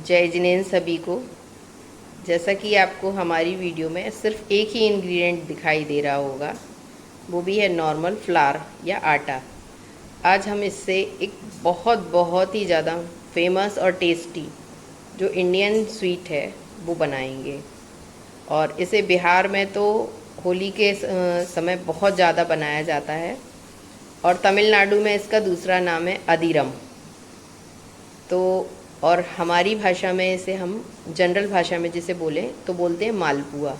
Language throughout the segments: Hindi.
जय जिनेंद्र सभी को। जैसा कि आपको हमारी वीडियो में सिर्फ एक ही इंग्रेडिएंट दिखाई दे रहा होगा, वो भी है नॉर्मल फ्लावर या आटा। आज हम इससे एक बहुत बहुत ही ज़्यादा फेमस और टेस्टी जो इंडियन स्वीट है वो बनाएंगे। और इसे बिहार में तो होली के समय बहुत ज़्यादा बनाया जाता है, और तमिलनाडु में इसका दूसरा नाम है अदिरम। तो और हमारी भाषा में इसे हम जनरल भाषा में जिसे बोलें तो बोलते हैं मालपुआ।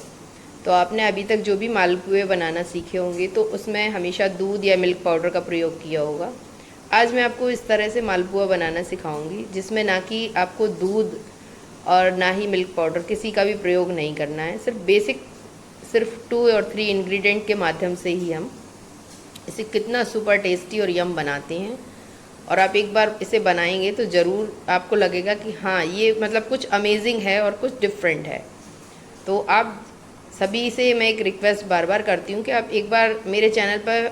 तो आपने अभी तक जो भी मालपुए बनाना सीखे होंगे तो उसमें हमेशा दूध या मिल्क पाउडर का प्रयोग किया होगा। आज मैं आपको इस तरह से मालपुआ बनाना सिखाऊंगी जिसमें ना कि आपको दूध और ना ही मिल्क पाउडर किसी का भी प्रयोग नहीं करना है। सिर्फ 2 और 3 इंग्रेडिएंट के माध्यम से ही हम इसे कितना सुपर टेस्टी और यम बनाते हैं। और आप एक बार इसे बनाएंगे तो ज़रूर आपको लगेगा कि हाँ, ये मतलब कुछ अमेजिंग है और कुछ डिफरेंट है। तो आप सभी से मैं एक रिक्वेस्ट बार बार करती हूँ कि आप एक बार मेरे चैनल पर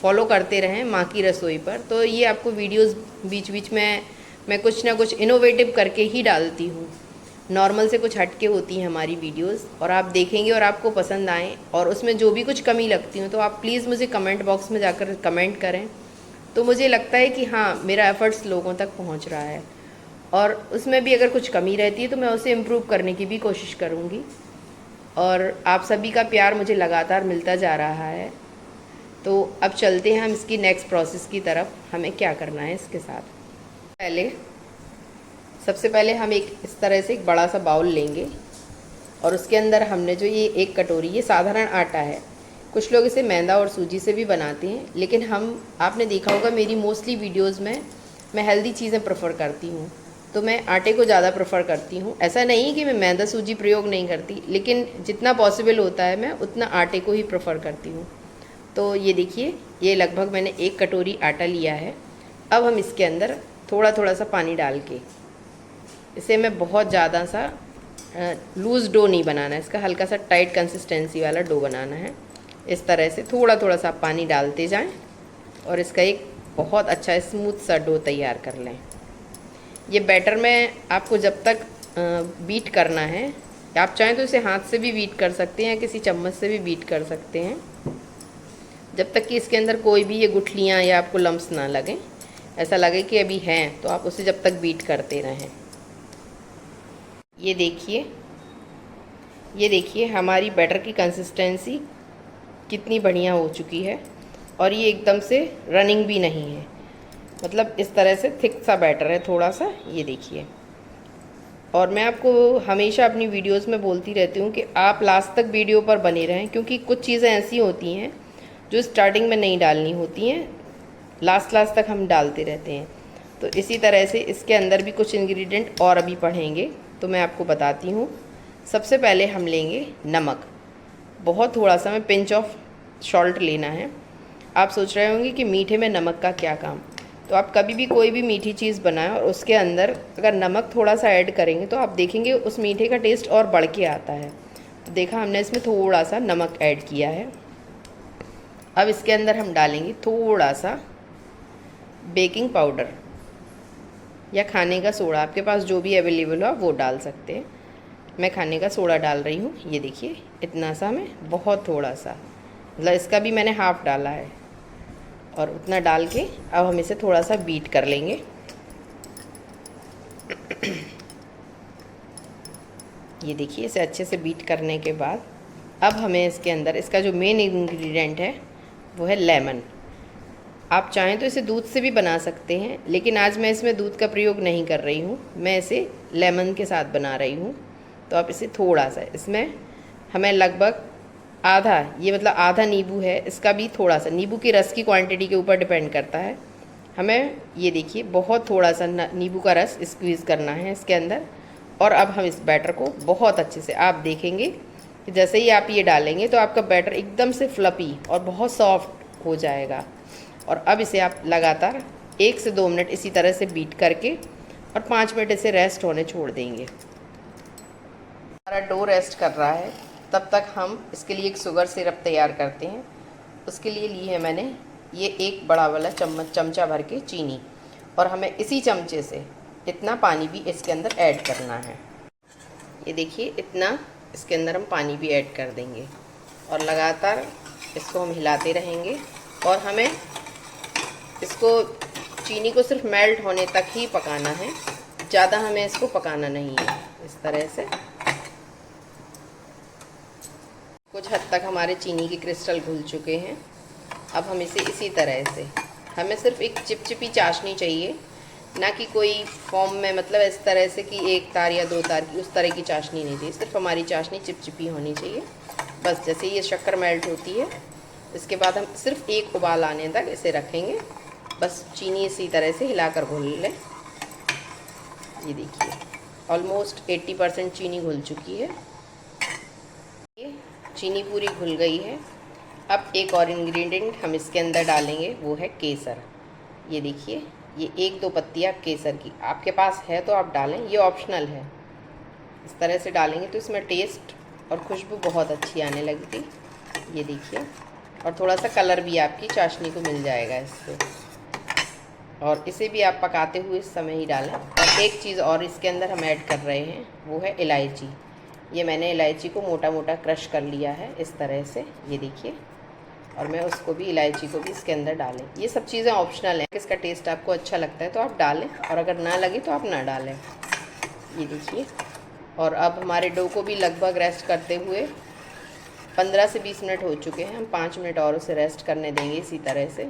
फॉलो करते रहें, माँ की रसोई पर। तो ये आपको वीडियोस बीच बीच में मैं कुछ ना कुछ इनोवेटिव करके ही डालती हूँ। नॉर्मल से कुछ हटके होती हैं हमारी वीडियोस, और आप देखेंगे और आपको पसंद आए और उसमें जो भी कुछ कमी लगती हो तो आप प्लीज़ मुझे कमेंट बॉक्स में जाकर कमेंट करें। तो मुझे लगता है कि हाँ, मेरा एफ़र्ट्स लोगों तक पहुंच रहा है, और उसमें भी अगर कुछ कमी रहती है तो मैं उसे इम्प्रूव करने की भी कोशिश करूँगी। और आप सभी का प्यार मुझे लगातार मिलता जा रहा है। तो अब चलते हैं हम इसकी नेक्स्ट प्रोसेस की तरफ। हमें क्या करना है इसके साथ। सबसे पहले हम इस तरह से एक बड़ा सा बाउल लेंगे, और उसके अंदर हमने जो ये 1 कटोरी, ये साधारण आटा है। कुछ लोग इसे मैदा और सूजी से भी बनाते हैं, लेकिन आपने देखा होगा मेरी मोस्टली वीडियोस में मैं हेल्दी चीज़ें प्रेफर करती हूँ, तो मैं आटे को ज़्यादा प्रेफर करती हूँ। ऐसा नहीं कि मैं मैदा सूजी प्रयोग नहीं करती, लेकिन जितना पॉसिबल होता है मैं उतना आटे को ही प्रेफर करती हूँ। तो ये देखिए, ये लगभग मैंने 1 कटोरी आटा लिया है। अब हम इसके अंदर थोड़ा थोड़ा सा पानी डाल के, इसे मैं बहुत ज़्यादा सा लूज़ डो नहीं बनाना है, इसका हल्का सा टाइट कंसिस्टेंसी वाला डो बनाना है। इस तरह से थोड़ा थोड़ा सा पानी डालते जाएं और इसका एक बहुत अच्छा स्मूथ सा डो तैयार कर लें। ये बैटर में आपको जब तक बीट करना है, आप चाहें तो इसे हाथ से भी बीट कर सकते हैं या किसी चम्मच से भी बीट कर सकते हैं, जब तक कि इसके अंदर कोई भी ये गुठलियाँ या आपको लम्स ना लगें। ऐसा लगे कि अभी हैं तो आप उसे जब तक बीट करते रहें। ये देखिए हमारी बैटर की कंसिस्टेंसी कितनी बढ़िया हो चुकी है, और ये एकदम से रनिंग भी नहीं है, मतलब इस तरह से थिक सा बैटर है थोड़ा सा। ये देखिए, और मैं आपको हमेशा अपनी वीडियोस में बोलती रहती हूँ कि आप लास्ट तक वीडियो पर बने रहें, क्योंकि कुछ चीज़ें ऐसी होती हैं जो स्टार्टिंग में नहीं डालनी होती हैं, लास्ट तक हम डालते रहते हैं। तो इसी तरह से इसके अंदर भी कुछ इंग्रेडिएंट और अभी पढ़ेंगे, तो मैं आपको बताती हूँ। सबसे पहले हम लेंगे नमक, बहुत थोड़ा सा, मैं पिंच ऑफ सॉल्ट लेना है। आप सोच रहे होंगे कि मीठे में नमक का क्या काम। तो आप कभी भी कोई भी मीठी चीज़ बनाएं और उसके अंदर अगर नमक थोड़ा सा ऐड करेंगे तो आप देखेंगे उस मीठे का टेस्ट और बढ़ के आता है। तो देखा, हमने इसमें थोड़ा सा नमक ऐड किया है। अब इसके अंदर हम डालेंगे थोड़ा सा बेकिंग पाउडर या खाने का सोडा, आपके पास जो भी अवेलेबल हो आप वो डाल सकते हैं। मैं खाने का सोडा डाल रही हूँ। ये देखिए, इतना सा, मैं बहुत थोड़ा सा, मतलब इसका भी मैंने हाफ़ डाला है, और उतना डाल के अब हम इसे थोड़ा सा बीट कर लेंगे। ये देखिए, इसे अच्छे से बीट करने के बाद अब हमें इसके अंदर, इसका जो मेन इंग्रेडिएंट है वो है लेमन। आप चाहें तो इसे दूध से भी बना सकते हैं, लेकिन आज मैं इसमें दूध का प्रयोग नहीं कर रही हूँ, मैं इसे लेमन के साथ बना रही हूँ। तो आप इसे थोड़ा सा, इसमें हमें लगभग आधा, ये मतलब आधा नींबू है, इसका भी थोड़ा सा, नींबू की रस की क्वांटिटी के ऊपर डिपेंड करता है। हमें ये देखिए बहुत थोड़ा सा नींबू का रस स्क्वीज़ करना है इसके अंदर। और अब हम इस बैटर को बहुत अच्छे से, आप देखेंगे कि जैसे ही आप ये डालेंगे तो आपका बैटर एकदम से फ्लपी और बहुत सॉफ्ट हो जाएगा। और अब इसे आप लगातार 1 से 2 मिनट इसी तरह से बीट करके और 5 मिनट इसे रेस्ट होने छोड़ देंगे। हमारा डो रेस्ट कर रहा है, तब तक हम इसके लिए एक शुगर सिरप तैयार करते हैं। उसके लिए ली है मैंने ये 1 बड़ा वाला चमचा भर के चीनी, और हमें इसी चमचे से इतना पानी भी इसके अंदर ऐड करना है। ये देखिए इतना इसके अंदर हम पानी भी ऐड कर देंगे और लगातार इसको हम हिलाते रहेंगे। और हमें इसको चीनी को सिर्फ मेल्ट होने तक ही पकाना है, ज़्यादा हमें इसको पकाना नहीं है। इस तरह से कुछ हद तक हमारे चीनी के क्रिस्टल घुल चुके हैं। अब हम इसे इसी तरह से, हमें सिर्फ एक चिपचिपी चाशनी चाहिए, ना कि कोई फॉर्म में, मतलब इस तरह से कि एक तार या दो तार की, उस तरह की चाशनी नहीं चाहिए। सिर्फ हमारी चाशनी चिपचिपी होनी चाहिए बस। जैसे ये शक्कर मेल्ट होती है, इसके बाद हम सिर्फ एक उबाल आने तक इसे रखेंगे। बस चीनी इसी तरह से हिलाकर घुल लें। ये देखिए ऑलमोस्ट 80% चीनी घुल चुकी है। ये चीनी पूरी घुल गई है। अब एक और इंग्रेडिएंट हम इसके अंदर डालेंगे, वो है केसर। ये देखिए, ये 1-2 पत्तियाँ केसर की, आपके पास है तो आप डालें, ये ऑप्शनल है। इस तरह से डालेंगे तो इसमें टेस्ट और खुशबू बहुत अच्छी आने लगती। ये देखिए, और थोड़ा सा कलर भी आपकी चाशनी को मिल जाएगा इससे। और इसे भी आप पकाते हुए इस समय ही डालें। और एक चीज़ और इसके अंदर हम ऐड कर रहे हैं, वो है इलायची। ये मैंने इलायची को मोटा मोटा क्रश कर लिया है इस तरह से, ये देखिए। और मैं उसको भी, इलायची को भी इसके अंदर डालें। ये सब चीज़ें ऑप्शनल हैं, इसका टेस्ट आपको अच्छा लगता है तो आप डालें, और अगर ना लगे तो आप ना डालें। ये देखिए, और अब हमारे डो को भी लगभग रेस्ट करते हुए 15 से 20 मिनट हो चुके हैं। हम 5 मिनट और उसे रेस्ट करने देंगे इसी तरह से।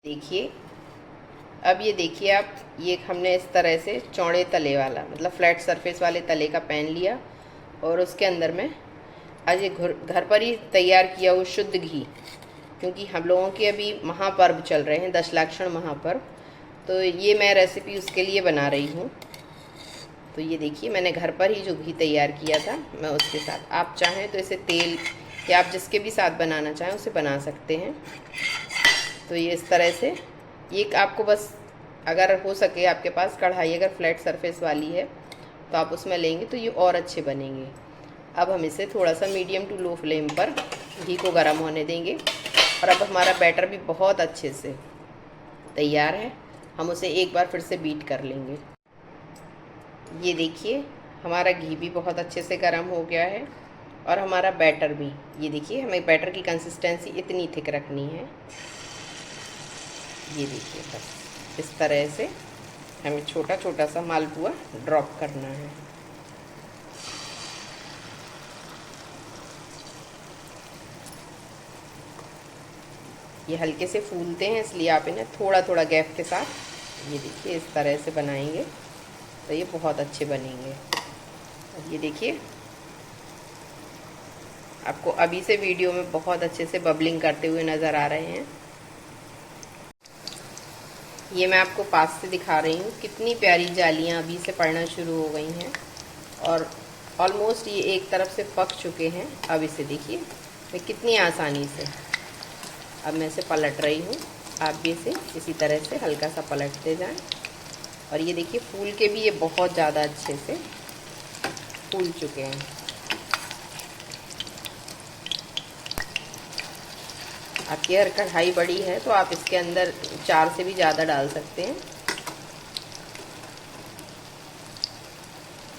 देखिए, अब ये देखिए आप, ये हमने इस तरह से चौड़े तले वाला, मतलब फ्लैट सरफेस वाले तले का पैन लिया, और उसके अंदर में आज ये घर पर ही तैयार किया हुआ शुद्ध घी, क्योंकि हम लोगों के अभी महापर्व चल रहे हैं, दशलाक्षण महापर्व, तो ये मैं रेसिपी उसके लिए बना रही हूँ। तो ये देखिए, मैंने घर पर ही जो घी तैयार किया था, मैं उसके साथ, आप चाहें तो इसे तेल या आप जिसके भी साथ बनाना चाहें उसे बना सकते हैं। तो ये इस तरह से, ये आपको बस, अगर हो सके आपके पास कढ़ाई अगर फ्लैट सरफेस वाली है तो आप उसमें लेंगे तो ये और अच्छे बनेंगे। अब हम इसे थोड़ा सा मीडियम टू लो फ्लेम पर घी को गर्म होने देंगे। और अब हमारा बैटर भी बहुत अच्छे से तैयार है, हम उसे एक बार फिर से बीट कर लेंगे। ये देखिए, हमारा घी भी बहुत अच्छे से गर्म हो गया है, और हमारा बैटर भी, ये देखिए, हमें बैटर की कंसिस्टेंसी इतनी थिक रखनी है। ये देखिए, बस इस तरह से हमें छोटा छोटा सा मालपुआ ड्रॉप करना है। ये हल्के से फूलते हैं, इसलिए आप इन्हें थोड़ा थोड़ा गैप के साथ, ये देखिए, इस तरह से बनाएंगे तो ये बहुत अच्छे बनेंगे। और ये देखिए, आपको अभी से वीडियो में बहुत अच्छे से बबलिंग करते हुए नज़र आ रहे हैं। ये मैं आपको पास से दिखा रही हूँ, कितनी प्यारी जालियाँ अभी से पड़ना शुरू हो गई हैं, और ऑलमोस्ट ये एक तरफ से पक चुके हैं। अब इसे देखिए, मैं कितनी आसानी से, अब मैं इसे पलट रही हूँ, आप भी इसे इसी तरह से हल्का सा पलटते जाएं। और ये देखिए, फूल के भी ये बहुत ज़्यादा अच्छे से फूल चुके हैं। आपकी अगर कढ़ाई बड़ी है तो आप इसके अंदर 4 से भी ज़्यादा डाल सकते हैं।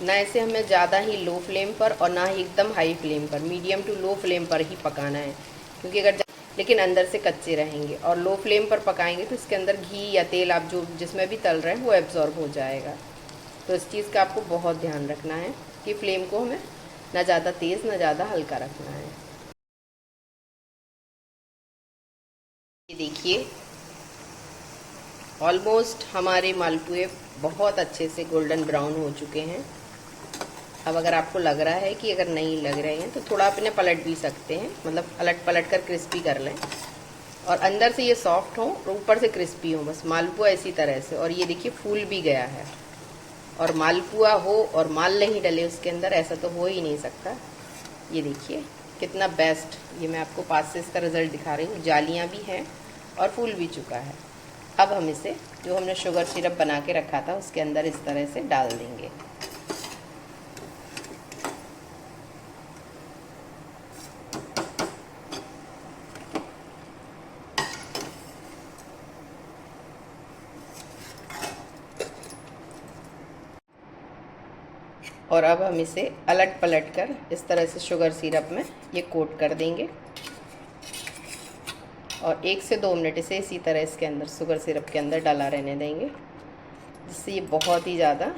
ना इसे हमें ज़्यादा ही लो फ्लेम पर और ना ही एकदम हाई फ्लेम पर, मीडियम टू लो फ्लेम पर ही पकाना है, क्योंकि अगर, लेकिन अंदर से कच्चे रहेंगे। और लो फ्लेम पर पकाएंगे तो इसके अंदर घी या तेल आप जो जिसमें भी तल रहे हैं वो एब्जॉर्ब हो जाएगा। तो इस चीज़ का आपको बहुत ध्यान रखना है कि फ्लेम को हमें ना ज़्यादा तेज़ ना ज़्यादा हल्का रखना है। ये देखिए, ऑलमोस्ट हमारे मालपुए बहुत अच्छे से गोल्डन ब्राउन हो चुके हैं। अब अगर आपको लग रहा है कि अगर नहीं लग रहे हैं तो थोड़ा आप इन्हें पलट भी सकते हैं, मतलब अलट पलट कर क्रिस्पी कर लें, और अंदर से ये सॉफ्ट हो और ऊपर से क्रिस्पी हो, बस मालपुआ इसी तरह से। और ये देखिए, फूल भी गया है, और मालपुआ हो और माल नहीं डले उसके अंदर, ऐसा तो हो ही नहीं सकता। ये देखिए कितना बेस्ट, ये मैं आपको पास से इसका रिज़ल्ट दिखा रही हूँ, जालियाँ भी हैं और फूल भी चुका है। अब हम इसे, जो हमने शुगर सिरप बना के रखा था, उसके अंदर इस तरह से डाल देंगे। और अब हम इसे अलट पलट कर इस तरह से शुगर सिरप में ये कोट कर देंगे और 1 से 2 मिनट इसे इसी तरह इसके अंदर शुगर सिरप के अंदर डाला रहने देंगे, जिससे ये बहुत ही ज़्यादा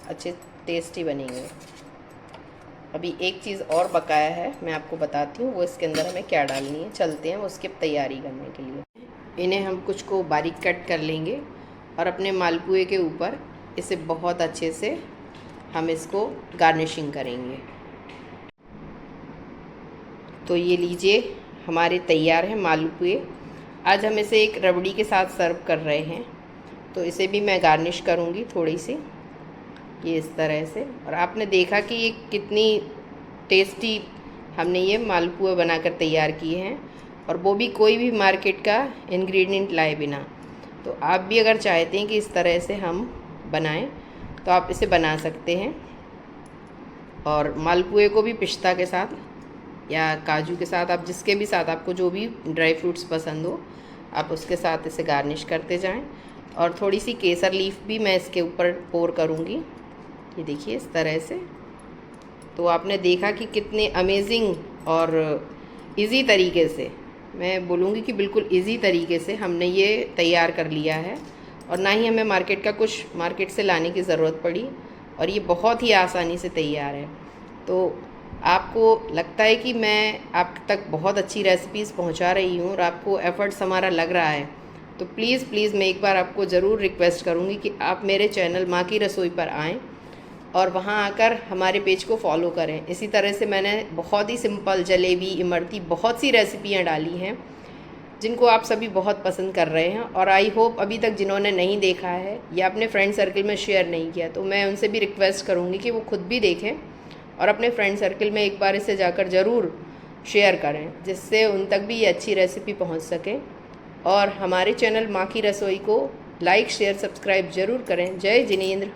अच्छे टेस्टी बनेंगे। अभी एक चीज़ और बकाया है, मैं आपको बताती हूँ वो इसके अंदर हमें क्या डालनी है। चलते हैं उसकी तैयारी करने के लिए। इन्हें हम कुछ को बारीक कट कर लेंगे और अपने मालपुए के ऊपर इसे बहुत अच्छे से हम इसको गार्निशिंग करेंगे। तो ये लीजिए हमारे तैयार है मालपुए। आज हम इसे एक रबड़ी के साथ सर्व कर रहे हैं, तो इसे भी मैं गार्निश करूँगी थोड़ी सी ये इस तरह से। और आपने देखा कि ये कितनी टेस्टी हमने ये मालपुए बनाकर तैयार किए हैं, और वो भी कोई भी मार्केट का इंग्रेडिएंट लाए बिना। तो आप भी अगर चाहते हैं कि इस तरह से हम बनाएं तो आप इसे बना सकते हैं। और मालपुए को भी पिस्ता के साथ या काजू के साथ, आप जिसके भी साथ आपको जो भी ड्राई फ्रूट्स पसंद हो आप उसके साथ इसे गार्निश करते जाएं। और थोड़ी सी केसर लीफ भी मैं इसके ऊपर पोर करूँगी, ये देखिए इस तरह से। तो आपने देखा कि कितने अमेजिंग और इजी तरीके से, मैं बोलूँगी कि बिल्कुल इजी तरीके से हमने ये तैयार कर लिया है, और ना ही हमें मार्केट से लाने की ज़रूरत पड़ी, और ये बहुत ही आसानी से तैयार है। तो आपको लगता है कि मैं आप तक बहुत अच्छी रेसिपीज़ पहुंचा रही हूं और आपको एफ़र्ट्स हमारा लग रहा है, तो प्लीज़ मैं एक बार आपको ज़रूर रिक्वेस्ट करूंगी कि आप मेरे चैनल माँ की रसोई पर आएँ और वहां आकर हमारे पेज को फॉलो करें। इसी तरह से मैंने बहुत ही सिंपल जलेबी, इमरती, बहुत सी रेसिपियाँ डाली हैं जिनको आप सभी बहुत पसंद कर रहे हैं। और आई होप अभी तक जिन्होंने नहीं देखा है या अपने फ्रेंड सर्कल में शेयर नहीं किया, तो मैं उनसे भी रिक्वेस्ट करूँगी कि वो खुद भी देखें और अपने फ्रेंड सर्कल में एक बार इसे जाकर ज़रूर शेयर करें, जिससे उन तक भी ये अच्छी रेसिपी पहुंच सके। और हमारे चैनल माँ की रसोई को लाइक, शेयर, सब्सक्राइब ज़रूर करें। जय जिनेंद्र।